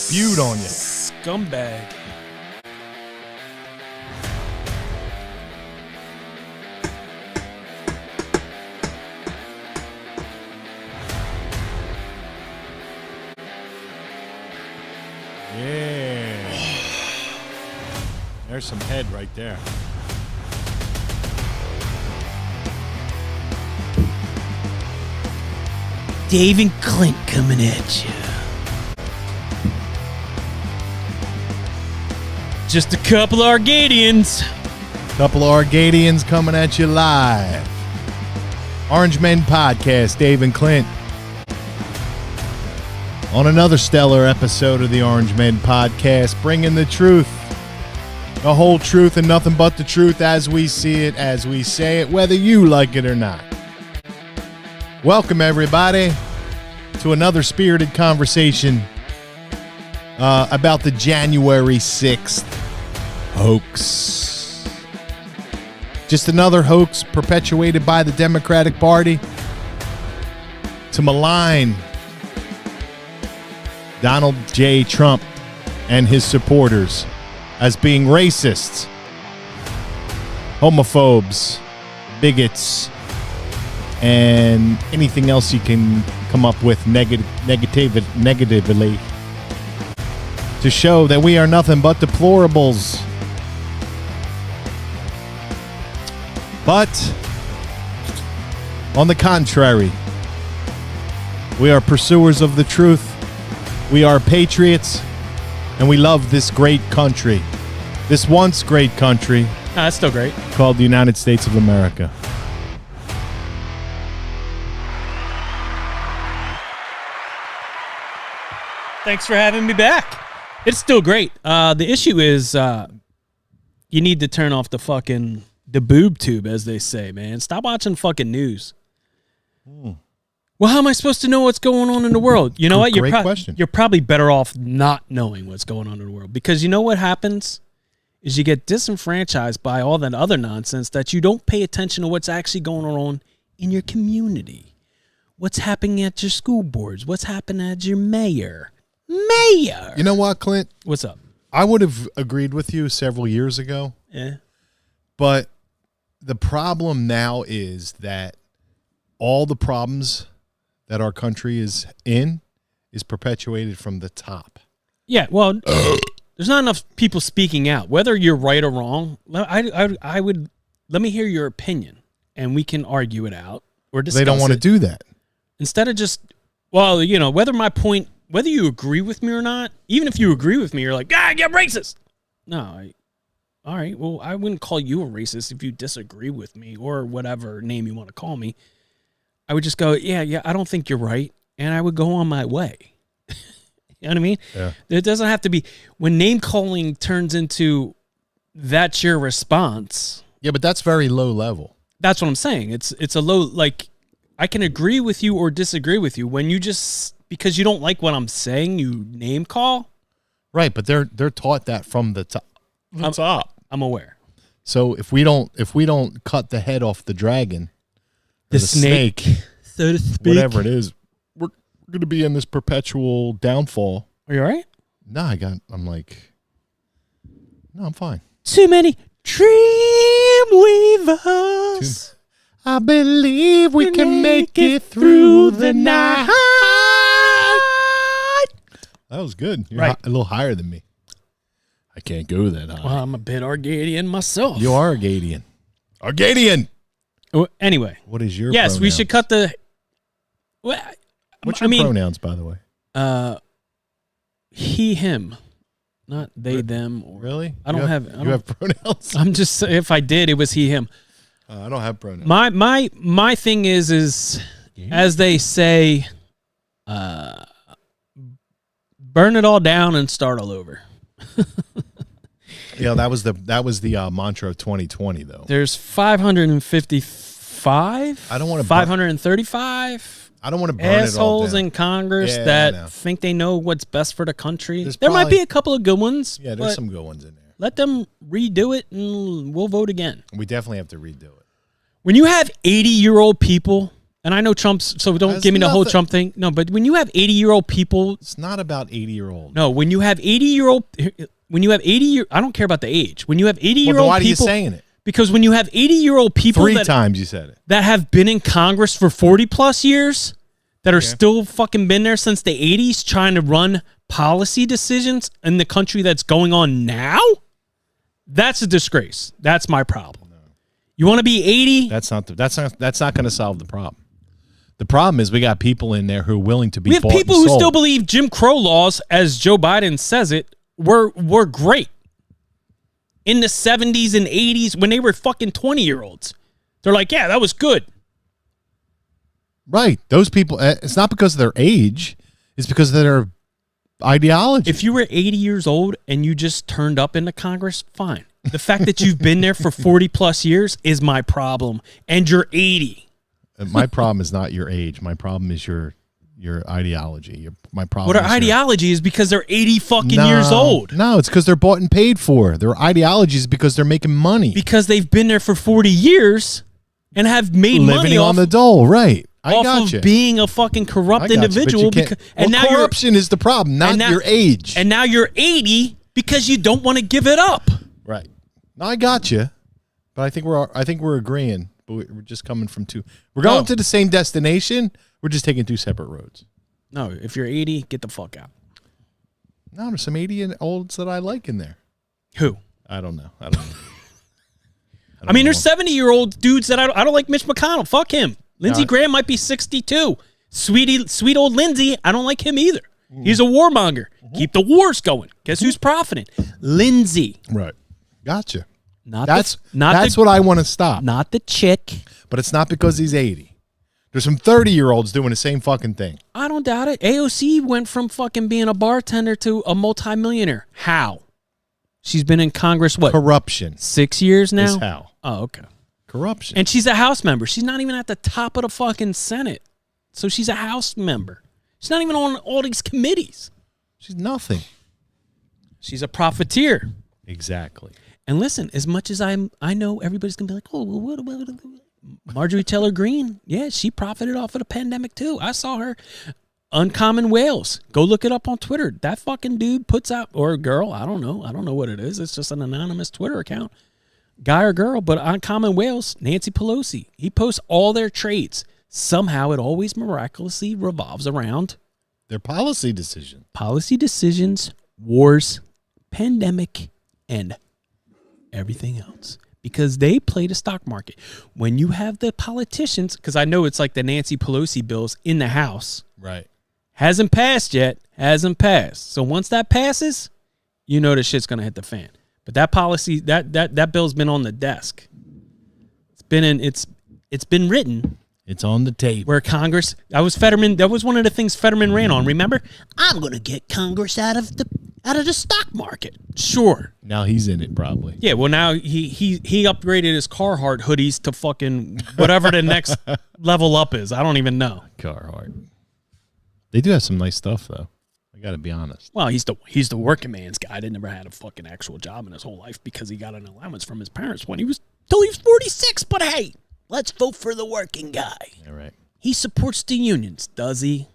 spewed on you. Scumbag. Yeah. There's some head right there. Dave and Clint coming at you. Just a couple of Arcadians. Couple of Arcadians coming at you live. Orange Men Podcast, Dave and Clint. On another stellar episode of the Orange Men Podcast, bringing the truth, the whole truth and nothing but the truth as we see it, as we say it, whether you like it or not. Welcome, everybody, to another spirited conversation about the January 6th hoax. Just another hoax perpetuated by the Democratic Party to malign Donald J. Trump and his supporters as being racists, homophobes, bigots, and anything else you can come up with negatively to show that we are nothing but deplorables. But on the contrary, we are pursuers of the truth. We are patriots, and we love this great country. This once great country. That's still great. Called the United States of America. Thanks for having me back. It's still great. The issue is you need to turn off the boob tube, as they say, man. Stop watching fucking news. Well, how am I supposed to know what's going on in the world? You know what? Great question. You're probably better off not knowing what's going on in the world, because you know what happens is you get disenfranchised by all that other nonsense that you don't pay attention to what's actually going on in your community. What's happening at your school boards? What's happening at your mayor? You know what, Clint? What's up? I would have agreed with you several years ago. Yeah. But the problem now is that all the problems that our country is in is perpetuated from the top. Yeah, well, there's not enough people speaking out. Whether you're right or wrong, I would let me hear your opinion, and we can argue it out or discuss it. They don't want to do that. Instead of just, well, you know, whether you agree with me or not, even if you agree with me, you're like, you're racist. No, all right, well, I wouldn't call you a racist if you disagree with me or whatever name you want to call me. I would just go, yeah, I don't think you're right, and I would go on my way. You know what I mean? Yeah. It doesn't have to be, when name calling turns into that's your response. Yeah, but that's very low level. That's what I'm saying. It's a low, like, I can agree with you or disagree with you. When you just, because you don't like what I'm saying, you name call. Right, but they're taught that from the top. I'm aware. So if we don't cut the head off the dragon, the snake, so to speak, whatever it is, we're going to be in this perpetual downfall. Are you all right? No, I'm fine. Too many dream weavers. I believe we can make it through the night. That was good. You're right. A little higher than me. I can't go that high. Well, I'm a bit Arcadian myself. You are Arcadian. Arcadian! Anyway. What is your Yes, pronouns? we should cut the... Well, What's your pronouns, by the way? He, him. Not they, them. Or, really? You have pronouns? I'm just saying, if I did, it was he, him. I don't have pronouns. My thing is as they say, burn it all down and start all over. Yeah, that was the mantra of 2020, though. There's 555. I don't want to 535. I don't want to burn it all down. Assholes in Congress that think they know what's best for the country. There might be a couple of good ones. Yeah, there's some good ones in there. Let them redo it, and we'll vote again. We definitely have to redo it. When you have 80-year-old people And I know Trump's, so don't That's give me the whole nothing. Trump thing. No, but when you have 80-year-old people, It's not about 80-year-old. no, when you have 80-year-old, I don't care about the age. When you have 80-year-old Well, then why people, are you saying it? because when you have 80-year-old people 3 times you said it. that have been in Congress for 40 plus years, that are still fucking been there since the 80s, trying to run policy decisions in the country that's going on now, that's a disgrace. That's my problem. You want to be 80? That's not going to solve the problem. The problem is we got people in there who are willing to be. We have bought people and who sold. still believe Jim Crow laws, as Joe Biden says it, were great in the 70s and 80s when they were fucking 20-year-olds. They're like, yeah, that was good. Right. Those people, it's not because of their age. It's because of their ideology. If you were 80 years old and you just turned up into Congress, fine. The fact that you've been there for 40 plus years is my problem. And you're 80. My problem is not your age. My problem is your ideology. My problem. What our is ideology is because they're 80 fucking years old. No, it's because they're bought and paid for. Their ideology is because they're making money. Because they've been there for 40 years and have made Living money on off the dole, right? I off got of you. being a fucking corrupt I got you, but individual. you can't- And now corruption is the problem, not your age. And now you're 80 because you don't want to give it up. Right. No, I got you, but I think we're agreeing. But we're just coming from two. We're going to the same destination. We're just taking 2 separate roads. No, if you're 80, get the fuck out. No, there's some 80-olds that I like in there. Who? I don't know. I mean, there's 70-year-old dudes that I don't like. Mitch McConnell. Fuck him. Lindsey Graham might be 62. Sweet old Lindsey. I don't like him either. He's a warmonger. Keep the wars going. Guess who's profiting? Lindsey. Right. Gotcha. That's what I want to stop. Not the chick. But it's not because he's 80. There's some 30-year-olds doing the same fucking thing. I don't doubt it. AOC went from fucking being a bartender to a multimillionaire. How? She's been in Congress, what? Corruption. 6 years now? Is how. Oh, okay. Corruption. And she's a House member. She's not even at the top of the fucking Senate. So she's a House member. She's not even on all these committees. She's nothing. She's a profiteer. Exactly. And listen, as much as I know everybody's going to be like, oh, well, what Marjorie Taylor Greene, yeah, she profited off of the pandemic too. I saw her. Uncommon Whales. Go look it up on Twitter. That fucking dude puts out, or girl, I don't know. I don't know what it is. It's just an anonymous Twitter account. Guy or girl, but Uncommon Whales, Nancy Pelosi. He posts all their trades. Somehow it always miraculously revolves around Their policy decision. policy decisions, wars, pandemic, and everything else. Because they play the stock market. When you have the politicians, because I know it's like the Nancy Pelosi bills in the House. Right. Hasn't passed yet. Hasn't passed. So once that passes, you know the shit's going to hit the fan. But that policy, that bill's been on the desk. It's been written. It's on the table. Where Congress, that was one of the things Fetterman ran on. Remember? I'm going to get Congress out of the stock market. Sure. Now he's in it probably. Yeah, well now he upgraded his Carhartt hoodies to fucking whatever the next level up is. I don't even know. Carhartt. They do have some nice stuff though. I got to be honest. Well, he's the working man's guy. That never had a fucking actual job in his whole life because he got an allowance from his parents till he was 46. But hey, let's vote for the working guy. All right. He supports the unions, does he?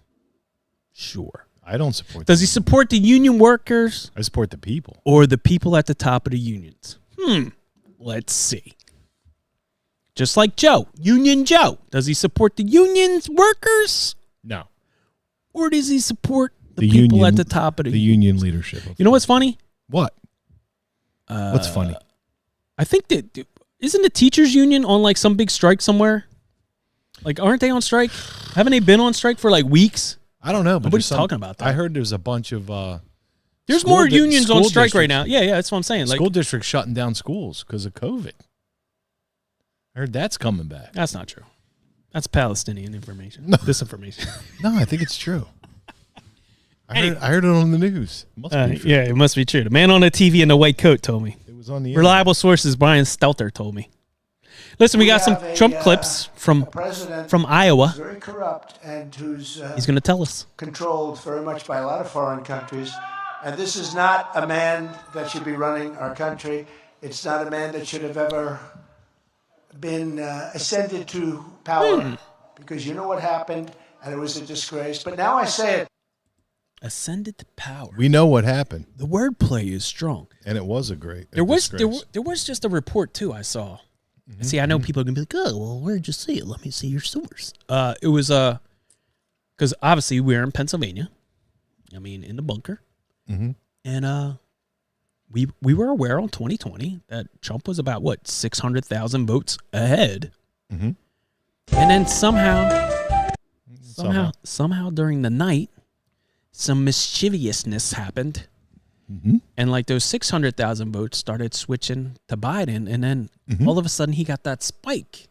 Sure. I don't support. Does he support the union workers? I support the people. Or the people at the top of the unions? Let's see. Just like Joe, Union Joe. Does he support the unions workers? No. Or does he support the people union, at the top of the union leadership? You know what's funny? What? What's funny? I think that isn't the teachers union on like some big strike somewhere? Like, aren't they on strike? Haven't they been on strike for like weeks? I don't know. But nobody's talking about that. I heard there's a bunch of. There's more unions on strike right now. Yeah, that's what I'm saying. School districts shutting down schools because of COVID. I heard that's coming back. That's not true. That's Palestinian information. No. Disinformation. No, I think it's true. I heard it on the news. It must be true. Yeah, it must be true. The man on the TV in the white coat told me. It was on the reliable sources. Brian Stelter told me. Listen, we got some Trump clips from Iowa. Very corrupt and who's he's going to tell us. Controlled very much by a lot of foreign countries. And this is not a man that should be running our country. It's not a man that should have ever been ascended to power because you know what happened, and it was a disgrace. But now I say it. Ascended to power. We know what happened. The wordplay is strong. And it was a great There was just a report, too, I saw. Mm-hmm. See, I know people are going to be like, oh, well, where'd you see it? Let me see your source. It was, because obviously we're in Pennsylvania. I mean, in the bunker. Mm-hmm. And we were aware on 2020 that Trump was about, 600,000 votes ahead. Mm-hmm. And then somehow during the night, some mischievousness happened. Mm-hmm. And like those 600,000 votes started switching to Biden. And then all of a sudden he got that spike.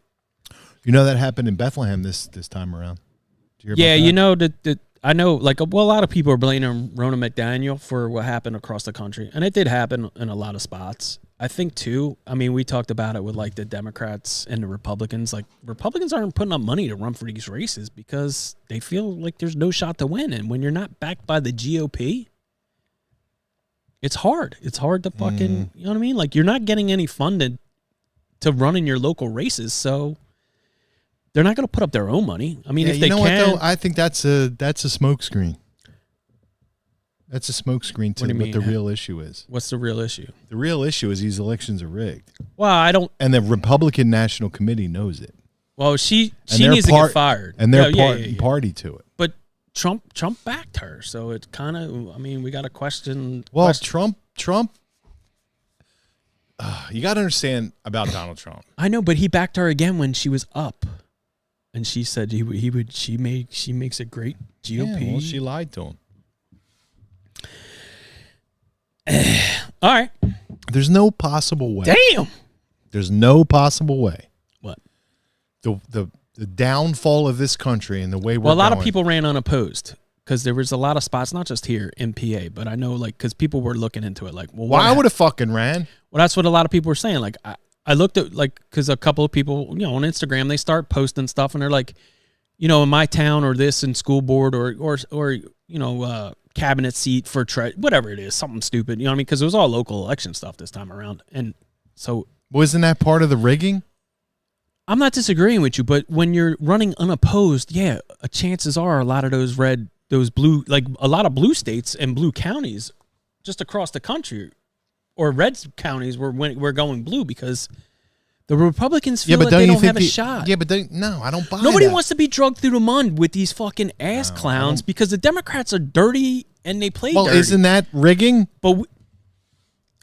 You know that happened in Bethlehem this time around. Did you hear about that? You know, I know, like, a lot of people are blaming Ronna McDaniel for what happened across the country. And it did happen in a lot of spots. I think, too, I mean, we talked about it with, like, the Democrats and the Republicans. Like, Republicans aren't putting up money to run for these races because they feel like there's no shot to win. And when you're not backed by the GOP, it's hard. It's hard to fucking, you know what I mean? Like, you're not getting any funded to run in your local races, so they're not going to put up their own money. I mean, if they can. What, though? I think that's a smokescreen. That's a smokescreen to what the real issue is. What's the real issue? The real issue is these elections are rigged. Well, I don't. And the Republican National Committee knows it. Well, she needs to get fired. And they're party to it. But Trump backed her, so it's kind of. I mean, we got to question. Well, Trump. You got to understand about Donald Trump. I know, but he backed her again when she was up, and she said he would. She makes a great GOP. Yeah, well, she lied to him. All right. There's no possible way. Damn. There's no possible way. What? The downfall of this country and the way we're Well, a lot going. of people ran unopposed because there was a lot of spots, not just here in PA, but I know, like, because people were looking into it, like, well, why would have fucking ran? Well, that's what a lot of people were saying. Like, I looked at, like, because a couple of people, you know, on Instagram, they start posting stuff, and they're like, you know, in my town or this in school board or you know, cabinet seat for whatever it is, something stupid, you know what I mean? Because it was all local election stuff this time around. And so. Wasn't that part of the rigging? I'm not disagreeing with you, but when you're running unopposed, yeah, chances are a lot of those blue, like a lot of blue states and blue counties just across the country or red counties were going blue because the Republicans feel that they don't have a shot. Yeah, but no, I don't buy Nobody that. wants to be drugged through the mud with these fucking ass clowns because the Democrats are dirty and they play dirty. Well, isn't that rigging? But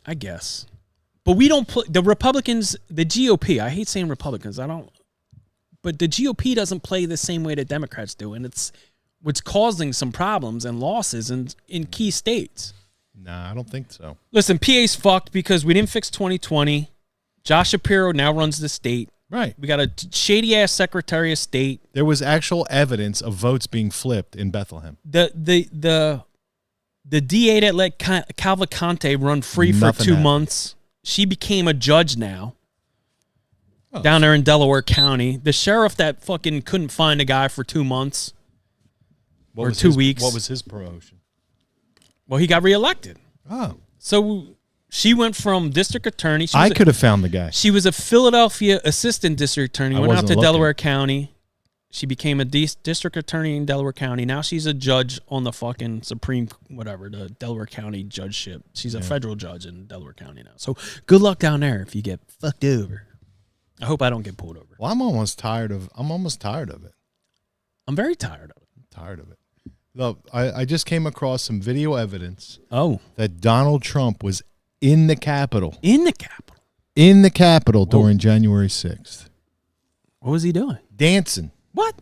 I guess. But we don't play. The Republicans, the GOP, I hate saying Republicans. But the GOP doesn't play the same way that Democrats do. And it's what's causing some problems and losses in key states. Nah, I don't think so. Listen, PA's fucked because we didn't fix 2020. Josh Shapiro now runs the state. Right. We got a shady-ass Secretary of State. There was actual evidence of votes being flipped in Bethlehem. The DA that let Cavalcante run free for 2 months, she became a judge now. Down there in Delaware County. The sheriff that fucking couldn't find a guy for 2 months or 2 weeks. What was his promotion? Well, he got reelected. Oh. So she went from district attorney. I could have found the guy. She was a Philadelphia assistant district attorney. Went out to Delaware County. She became a district attorney in Delaware County. Now she's a judge on the fucking Supreme, whatever, the Delaware County judgeship. She's a federal judge in Delaware County now. So good luck down there if you get fucked over. I hope I don't get pulled over. Well, I'm almost tired of it. I'm very tired of it. I'm tired of it. Look, I just came across some video evidence. Oh. That Donald Trump was in the Capitol. In the Capitol? In the Capitol during January 6th. What was he doing? Dancing. What?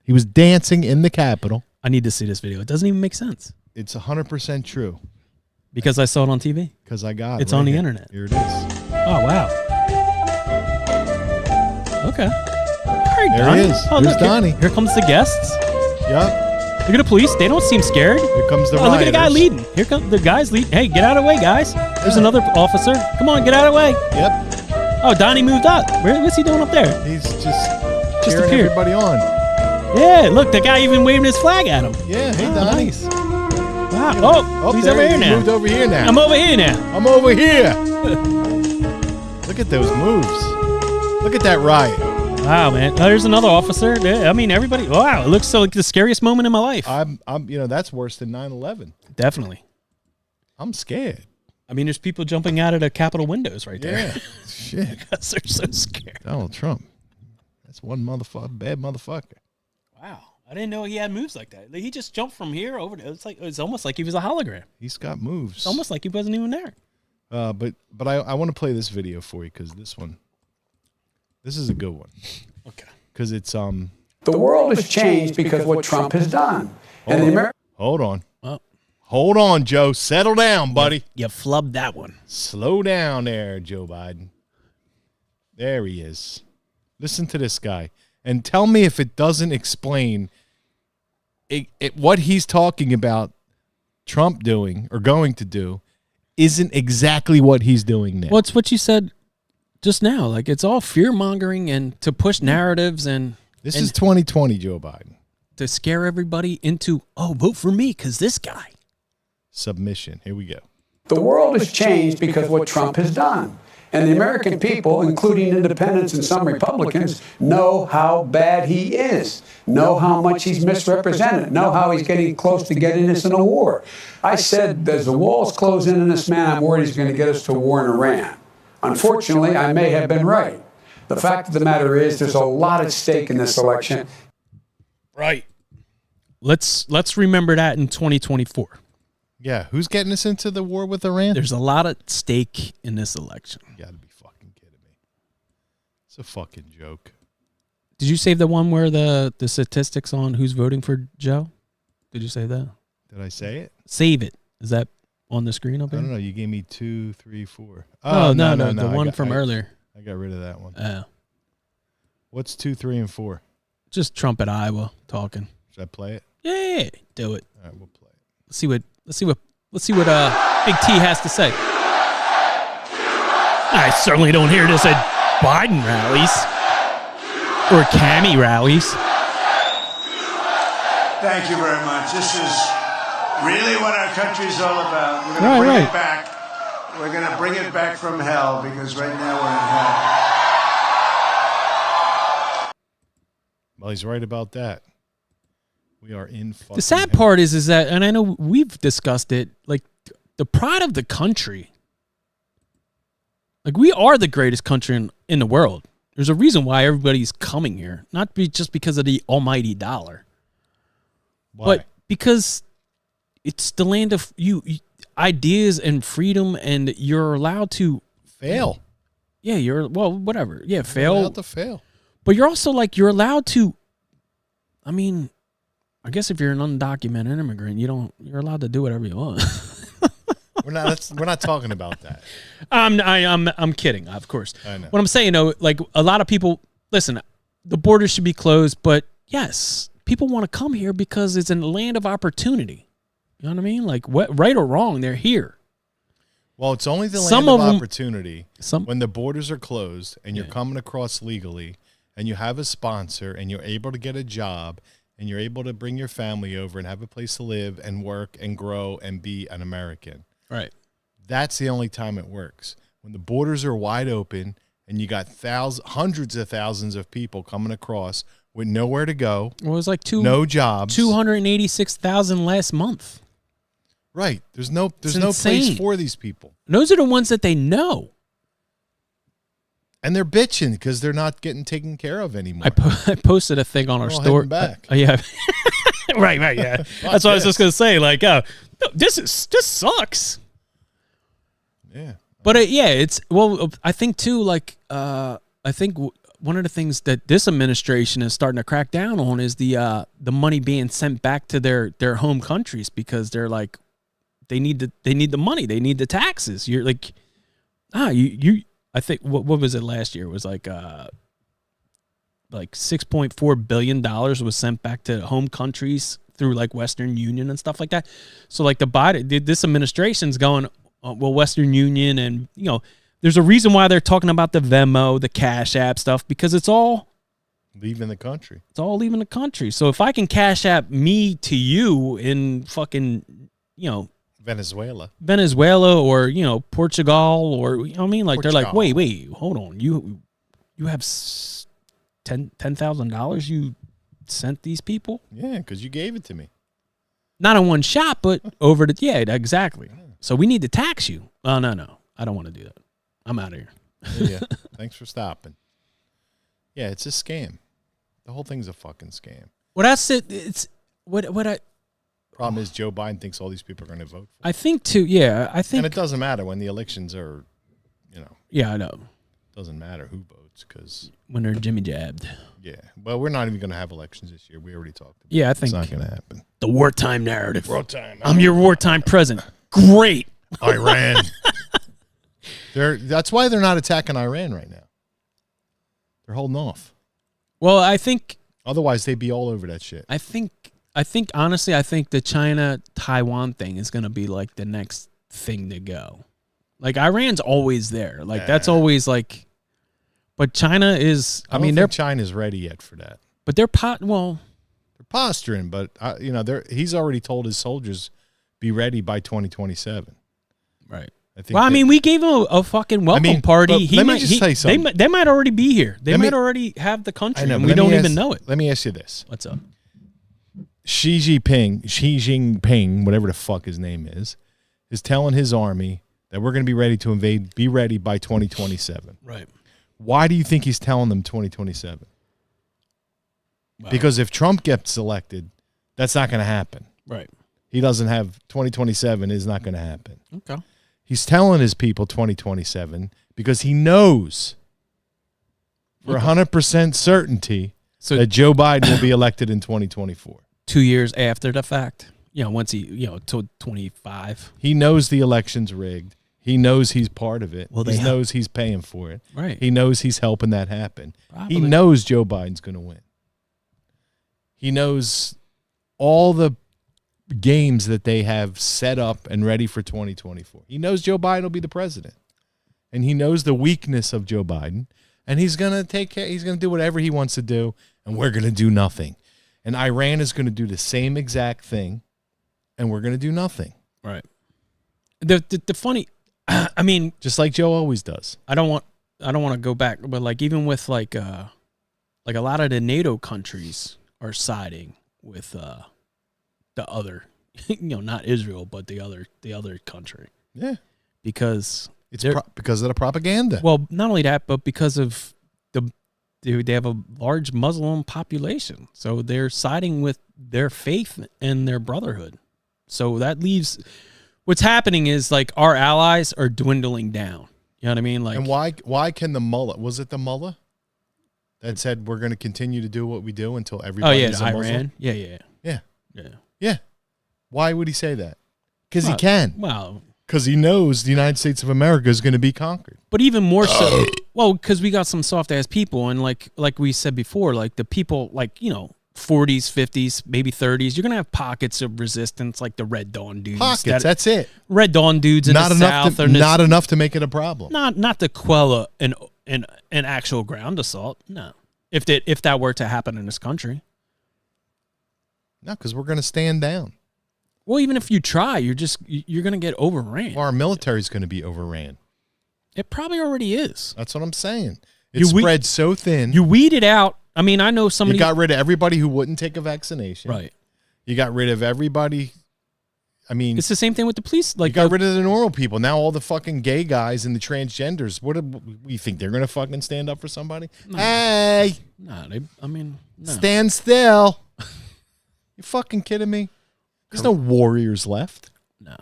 He was dancing in the Capitol. I need to see this video. It doesn't even make sense. It's 100% true. Because I saw it on TV? Because I got it. It's on the internet. Here it is. Oh, wow. Okay. All right, there Donnie. he is. Here's Donnie. Here comes the guests. Yep. Look at the police. They don't seem scared. Here comes the rioters. Look at the guy leading. Here comes the guy's leading. Hey, get out of the way, guys. There's another officer. Come on, get out of the way. Yep. Oh, Donnie moved up. What's he doing up there? He's just cheering appeared. everybody on. Yeah, look, the guy even waving his flag at him. Yeah, hey, Donnie. Nice. Wow. Oh, he's over here now. Moved over here now. I'm over here now. I'm over here. Look at those moves. Look at that riot. Wow, man. There's another officer. I mean, everybody. Wow, it looks like the scariest moment in my life. I'm that's worse than 9/11. Definitely. I'm scared. I mean, there's people jumping out of the Capitol windows right there. Yeah. Shit. Because they're so scared. Donald Trump. That's one bad motherfucker. Wow. I didn't know he had moves like that. He just jumped from here over there. It's almost like he was a hologram. He's got moves. It's almost like he wasn't even there. But I want to play this video for you because this is a good one. Okay. Because it's The world has changed because of what Trump has done. Hold on. Hold on, Joe. Settle down, buddy. You flubbed that one. Slow down there, Joe Biden. There he is. Listen to this guy. And tell me if it doesn't explain what he's talking about Trump doing or going to do isn't exactly what he's doing now. Well, it's what you said just now. Like, it's all fear-mongering and to push narratives and... This is 2020, Joe Biden. To scare everybody into, vote for me because this guy. Submission. Here we go. The world has changed because of what Trump has done. And the American people, including independents and some Republicans, know how bad he is, know how much he's misrepresented, know how he's getting close to getting us in a war. I said, as the walls close in on this man, I'm worried he's going to get us to war in Iran. Unfortunately, I may have been right. The fact of the matter is there's a lot at stake in this election. Right. Let's remember that in 2024. Yeah, who's getting us into the war with Iran? There's a lot at stake in this election. You gotta be fucking kidding me. It's a fucking joke. Did you save the one where the statistics on who's voting for Joe? Did you save that? Did I say it? Save it. Is that on the screen up I here? don't know. You gave me 2, 3, 4. Oh, no. The one from earlier. I got rid of that one. Yeah. What's 2, 3, and 4? Just Trump at Iowa talking. Should I play it? Yeah, do it. All right, we'll play it. Let's see what Big T has to say. I certainly don't hear this at Biden rallies or Cammy rallies. Thank you very much. This is really what our country's all about. We're going to bring it back. We're going to bring it back from hell because right now we're in hell. Well, he's right about that. We are in fucking The sad hell. part is that, and I know we've discussed it, like the pride of the country. Like, we are the greatest country in the world. There's a reason why everybody's coming here, not just because of the almighty dollar. Why? But because it's the land of ideas and freedom, and you're allowed to fail. Yeah, whatever. Yeah, You're fail. allowed to fail. But you're also you're allowed to. I mean, I guess if you're an undocumented immigrant, you're allowed to do whatever you want. We're not talking about that. I'm kidding, of course. I know. What I'm saying, though, like a lot of people, listen, the borders should be closed, but yes, people want to come here because it's a land of opportunity. You know what I mean? Like, right or wrong, they're here. Well, it's only the Some land of of 'em- opportunity when the borders are closed and you're coming across legally and you have a sponsor and you're able to get a job and you're able to bring your family over and have a place to live and work and grow and be an American. Right. That's the only time it works. When the borders are wide open and you got hundreds of thousands of people coming across with nowhere to go. Well, it was like no jobs. 286,000 last month. Right. There's no place insane. for these people. And those are the ones that they know. And they're bitching because they're not getting taken care of anymore. I posted a thing on our We're all store. heading back. Yeah. right, yeah. That's what I was just going to say. Like, this sucks. Yeah. But I think too, one of the things that this administration is starting to crack down on is the money being sent back to their home countries because they're like, they need the money, they need the taxes. You're like, I think what was it last year? It was like $6.4 billion was sent back to home countries through like Western Union and stuff like that. So like this administration's going, Western Union, and there's a reason why they're talking about the Venmo, the Cash App stuff, because it's all leaving the country. It's all leaving the country. So if I can Cash App me to you in fucking, Venezuela or, Portugal, or, you know what I mean? Like, Portugal. They're like, wait, hold on. You have $10 $10,000 you sent these people? Yeah, because you gave it to me. Not in one shot, but over the exactly. So we need to tax you. Oh no, I don't want to do that. I'm out of here. Yeah, thanks for stopping. Yeah, it's a scam. The whole thing's a fucking scam. Well, that's it. It's what I. Problem is, Joe Biden thinks all these people are going to vote for him. I think too. Yeah, I think. And it doesn't matter when the elections are, Yeah, I know. It doesn't matter who votes because when they're Jimmy jabbed. Yeah, well, we're not even going to have elections this year. We already talked about it. Yeah, I think it's not going to happen. The wartime narrative. Wartime. I'm your wartime president. Great. Iran. That's why they're not attacking Iran right now. They're holding off. Well, I think. Otherwise, they'd be all over that shit. I think honestly, I think the China-Taiwan thing is going to be like the next thing to go. Like Iran's always there. Like that's always like. But China is. I mean, China's ready yet for that. But they're posturing. But he's already told his soldiers, be ready by 2027. Right. I mean, we gave him a fucking welcome party. Let me just say something. They might already be here. They might already have the country, and we don't even know it. Let me ask you this. What's up? Xi Jinping, whatever the fuck his name is telling his army that we're going to be ready to invade, be ready by 2027. Right. Why do you think he's telling them 2027? Wow. Because if Trump gets elected, that's not going to happen. Right. He doesn't have 2027 is not going to happen. Okay. He's telling his people 2027 because he knows for 100% certainty that Joe Biden will be elected in 2024. 2 years after the fact. Once he, till 25. He knows the election's rigged. He knows he's part of it. Well, he knows he's paying for it. Right. He knows he's helping that happen. Probably. He knows Joe Biden's going to win. He knows all the games that they have set up and ready for 2024. He knows Joe Biden will be the president. And he knows the weakness of Joe Biden. And he's going to take care. He's going to do whatever he wants to do. And we're going to do nothing. And Iran is going to do the same exact thing. And we're going to do nothing. Right. The funny, I mean, just like Joe always does. I don't want to go back, but like even with like a lot of the NATO countries are siding with the other, not Israel, but the other country. Yeah, because it's because of the propaganda. Well, not only that, but because of they have a large Muslim population, so they're siding with their faith and their brotherhood. So that leaves what's happening is like our allies are dwindling down. You know what I mean? Like, and why can the mullah? Was it the mullah that said we're going to continue to do what we do until everybody's a Muslim? Iran. Yeah. Why would he say that? Because he can. Well, because he knows the United States of America is going to be conquered. But even more so, well, because we got some soft ass people, and like we said before, like the people, 40s, 50s, maybe 30s, you're gonna have pockets of resistance, like the Red Dawn dudes. Pockets, that's it. Red Dawn dudes in the South, not enough to make it a problem. Not to quell an actual ground assault. No, if that were to happen in this country. No, because we're gonna stand down. Well, even if you try, you're gonna get overran. Well, our military's gonna be overran. It probably already is. That's what I'm saying. It spread so thin. You weeded out. I mean, I know somebody. You got rid of everybody who wouldn't take a vaccination. Right. You got rid of everybody. I mean, it's the same thing with the police. Like, you got rid of the normal people. Now all the fucking gay guys and the transgenders. What do we think they're going to fucking stand up for somebody? No. Hey. No, no. Stand still. You fucking kidding me? There's no warriors left. No.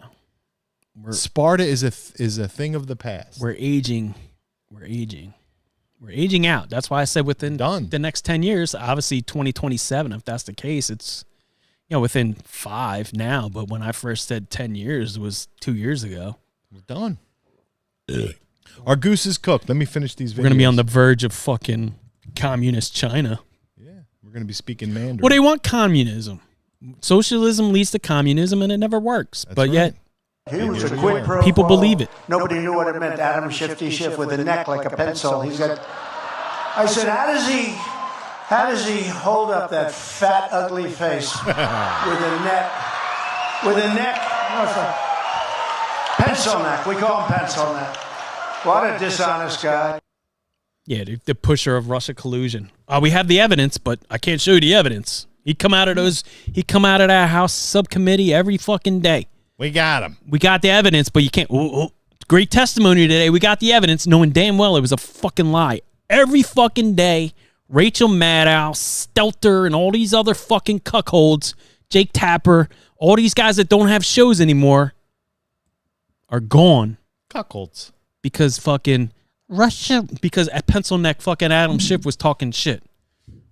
Sparta is a thing of the past. We're aging. We're aging out. That's why I said within the next 10 years, obviously 2027, if that's the case, it's, within 5 now. But when I first said 10 years, it was 2 years ago. We're done. Our goose is cooked. Let me finish these videos. We're going to be on the verge of fucking communist China. Yeah. We're going to be speaking Mandarin. Well, they want communism. Socialism leads to communism, and it never works. That's but right. Yet, he was a quid pro people quo. believe it. Nobody knew what it meant. Adam Shifty Schiff with a neck like a pencil. He's got. I said, how does he hold up that fat, ugly face with a neck? With a neck. What's that? Pencil neck. We call him pencil neck. What a dishonest guy. Yeah, the pusher of Russia collusion. We have the evidence, but I can't show you the evidence. He come out of that House subcommittee every fucking day. We got him. We got the evidence, but you can't. Great testimony today. We got the evidence, knowing damn well it was a fucking lie. Every fucking day, Rachel Maddow, Stelter, and all these other fucking cuckolds, Jake Tapper, all these guys that don't have shows anymore are gone. Cuckolds. Because fucking Russia, because at Pencil Neck fucking Adam Schiff was talking shit.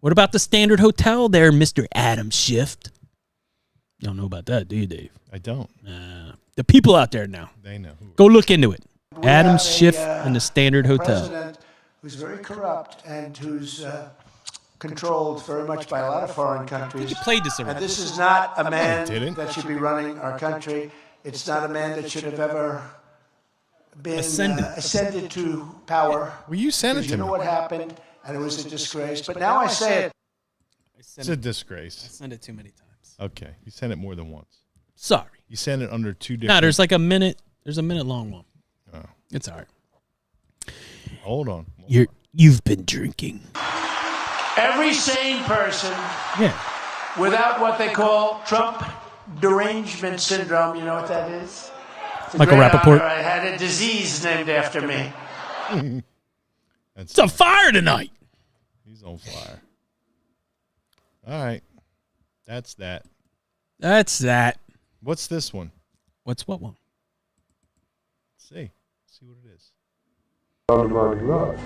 What about the Standard Hotel there, Mr. Adam Schiff? You don't know about that, do you, Dave? I don't. The people out there now. They know. Go look into it. We Adam have Schiff and the Standard Hotel. President who's very corrupt and who's controlled very much by a lot of foreign countries. You played this And already. this is not a man didn't. that should be running our country. It's not a man that should have ever been ascended to power. Well, you sent it Because to you know me. what happened, and it was a disgrace. But now I say it. It's a disgrace. sent it too many times. Okay. You sent it more than once. Sorry. You sent it under 2 different. No, there's like a minute. There's a minute long one. Oh. It's all right. Hold on. You've been drinking. Every sane person Yeah. without what they call Trump derangement syndrome, you know what that is? It's a Michael great Rappaport. honor. I had a disease named after me. It's on fire tonight. He's on fire. All right. That's that. That's that. What's this one? What's what one? Let's see. See what it is.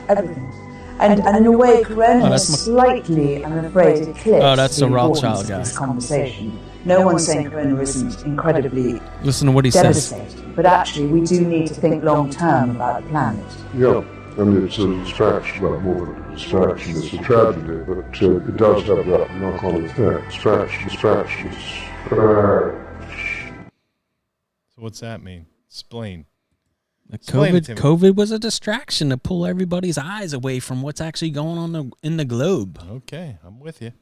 Everything. And in a way, Corona that's is slightly, I'm afraid, eclipsed Oh, that's the the Rothschild importance guy. of this conversation. No one's saying Corona isn't incredibly Listen to what he says. devastating, but actually we do need to think long term about the planet. Yeah, and it's a distraction, well, more than a distraction, it's a tragedy, but it does have that knock-on effect. Distractions. So what's that mean? Explain. The Explain it to me. COVID was a distraction to pull everybody's eyes away from what's actually going on in the globe. Okay, I'm with you.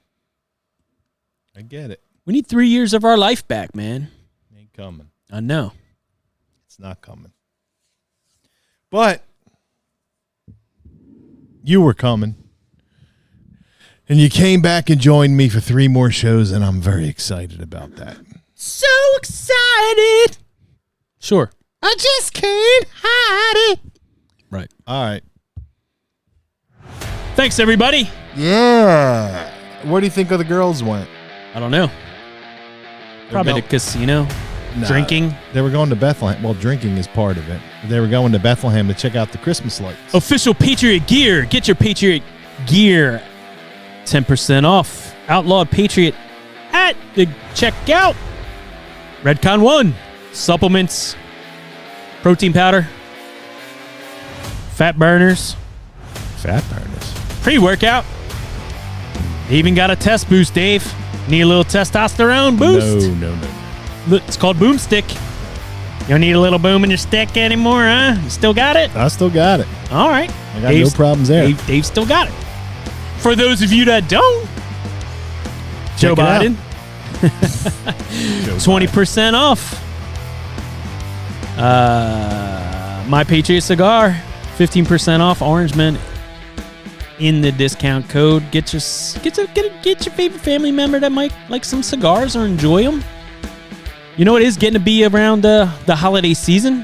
I get it. We need 3 years of our life back, man. Ain't coming. I know. It's not coming. But you were coming. And you came back and joined me for 3 more shows, and I'm very excited about that. So excited. Sure. I just can't hide it. Right. All right. Thanks, everybody. Yeah. Where do you think other girls went? I don't know. Probably go- the casino. Nah, Drinking. They were going to Bethlehem. Well, drinking is part of it. They were going to Bethlehem to check out the Christmas lights. Official Patriot gear. Get your Patriot gear 10% off. Outlawed Patriot at the checkout. Redcon 1. Supplements. Protein powder. Fat burners. Fat burners. Pre-workout. They even got a test boost, Dave. Need a little testosterone boost? No. Look, it's called Boom Stick. You don't need a little boom in your stick anymore, huh? You still got it? I still got it. All right. I got no problems there. Dave still got it. For those of you that don't, Joe Check it out. Biden, 20% off. My Patriot Cigar, 15% off. Orangeman in the discount code. Get your favorite family member that might like some cigars or enjoy them. You know, it is getting to be around the holiday season.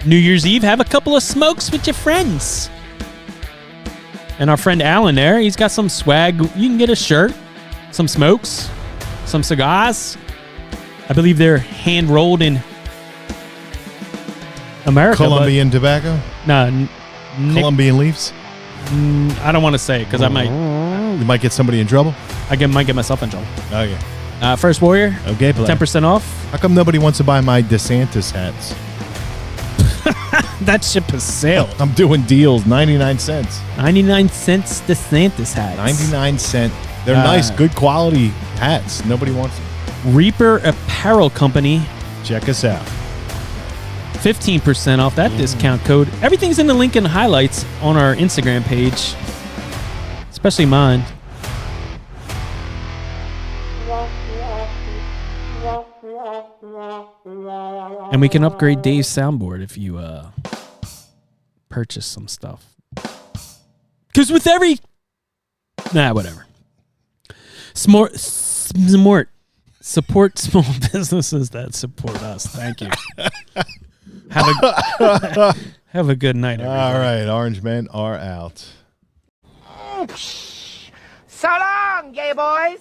New Year's Eve, have a couple of smokes with your friends. And our friend Alan there, he's got some swag. You can get a shirt, some smokes, some cigars. I believe they're hand rolled in America. Colombian tobacco? No, Colombian leaves? I don't want to say it because I might get somebody in trouble? might get myself in trouble. Okay. First Warrior, Okay, play. 10% off. How come nobody wants to buy my DeSantis hats? That ship has sailed. I'm doing deals, 99 cents. 99 cents DeSantis hats. 99 cent. They're nice, good quality hats. Nobody wants them. Reaper Apparel Company, Check us out. 15% off that discount code. Everything's in the link and highlights on our Instagram page, especially mine. And we can upgrade Dave's soundboard if you purchase some stuff. Because with every... Nah, whatever. Support small businesses that support us. Thank you. Have a good night, everybody. All right, Orange Men are out. So long, gay boys.